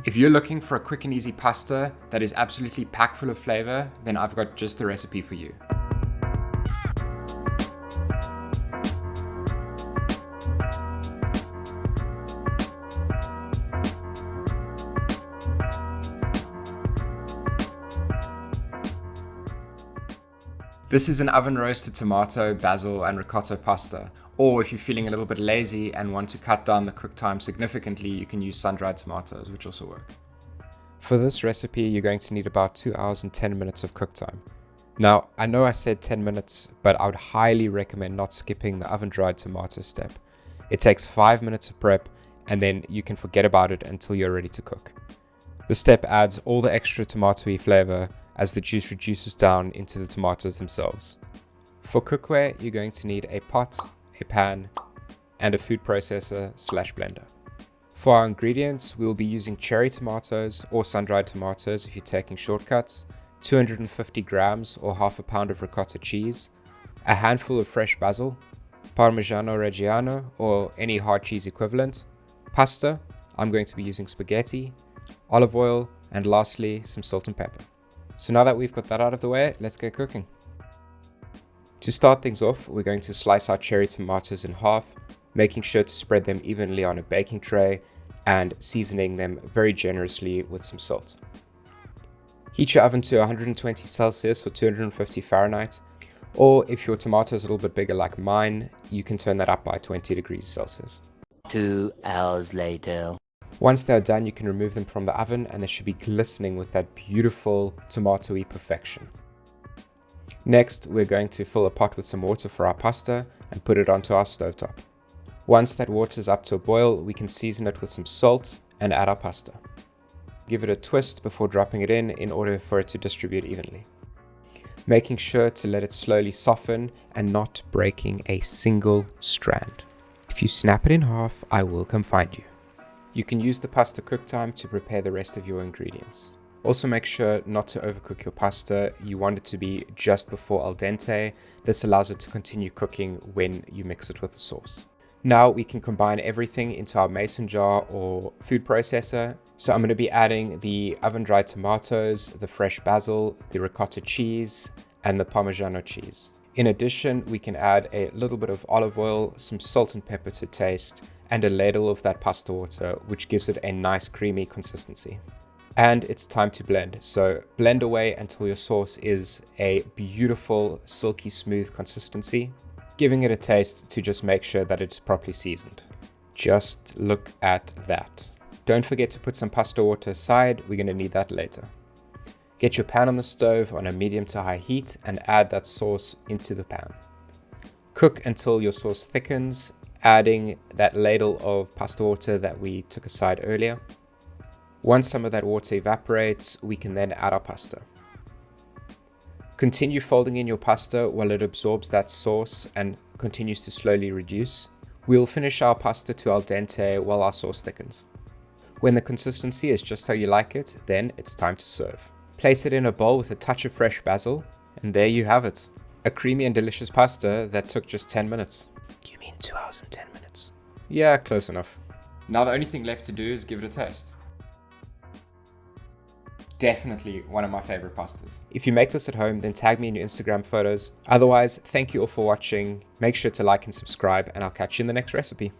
If you're looking for a quick and easy pasta that is absolutely packed full of flavor, then I've got just the recipe for you. This is an oven roasted tomato, basil, and ricotta pasta. Or if you're feeling a little bit lazy and want to cut down the cook time significantly, you can use sun-dried tomatoes, which also work. For this recipe, you're going to need about 2 hours and 10 minutes of cook time. Now, I know I said 10 minutes, but I would highly recommend not skipping the oven-dried tomato step. It takes 5 minutes of prep, and then you can forget about it until you're ready to cook. This step adds all the extra tomatoey flavor as the juice reduces down into the tomatoes themselves. For cookware, you're going to need a pot, a pan, and a food processor/blender. For our ingredients, we will be using cherry tomatoes or sun-dried tomatoes if you're taking shortcuts, 250 grams or half a pound of ricotta cheese, a handful of fresh basil, Parmigiano Reggiano or any hard cheese equivalent, pasta, I'm going to be using spaghetti, olive oil, and lastly, some salt and pepper. So now that we've got that out of the way, let's get cooking. To start things off, we're going to slice our cherry tomatoes in half, making sure to spread them evenly on a baking tray and seasoning them very generously with some salt. Heat your oven to 120 Celsius or 250 Fahrenheit, or if your tomato is a little bit bigger like mine, you can turn that up by 20 degrees Celsius. 2 hours later. Once they're done, you can remove them from the oven and they should be glistening with that beautiful tomatoey perfection. Next, we're going to fill a pot with some water for our pasta and put it onto our stovetop. Once that water is up to a boil, we can season it with some salt and add our pasta. Give it a twist before dropping it in order for it to distribute evenly. Making sure to let it slowly soften and not breaking a single strand. If you snap it in half, I will come find you. You can use the pasta cook time to prepare the rest of your ingredients. Also make sure not to overcook your pasta. You want it to be just before al dente. This allows it to continue cooking when you mix it with the sauce. Now we can combine everything into our mason jar or food processor. So I'm going to be adding the oven-dried tomatoes, the fresh basil, the ricotta cheese, and the Parmigiano cheese. In addition, we can add a little bit of olive oil, some salt and pepper to taste, and a ladle of that pasta water, which gives it a nice creamy consistency. And it's time to blend. So blend away until your sauce is a beautiful, silky smooth consistency, giving it a taste to just make sure that it's properly seasoned. Just look at that. Don't forget to put some pasta water aside. We're going to need that later. Get your pan on the stove on a medium to high heat and add that sauce into the pan. Cook until your sauce thickens, adding that ladle of pasta water that we took aside earlier. Once some of that water evaporates, we can then add our pasta. Continue folding in your pasta while it absorbs that sauce and continues to slowly reduce. We'll finish our pasta to al dente while our sauce thickens. When the consistency is just how you like it, then it's time to serve. Place it in a bowl with a touch of fresh basil, and there you have it. A creamy and delicious pasta that took just 10 minutes. You mean 2 hours and 10 minutes? Yeah, close enough. Now the only thing left to do is give it a taste. Definitely one of my favorite pastas. If you make this at home, then tag me in your Instagram photos. Otherwise, thank you all for watching. Make sure to like and subscribe, and I'll catch you in the next recipe.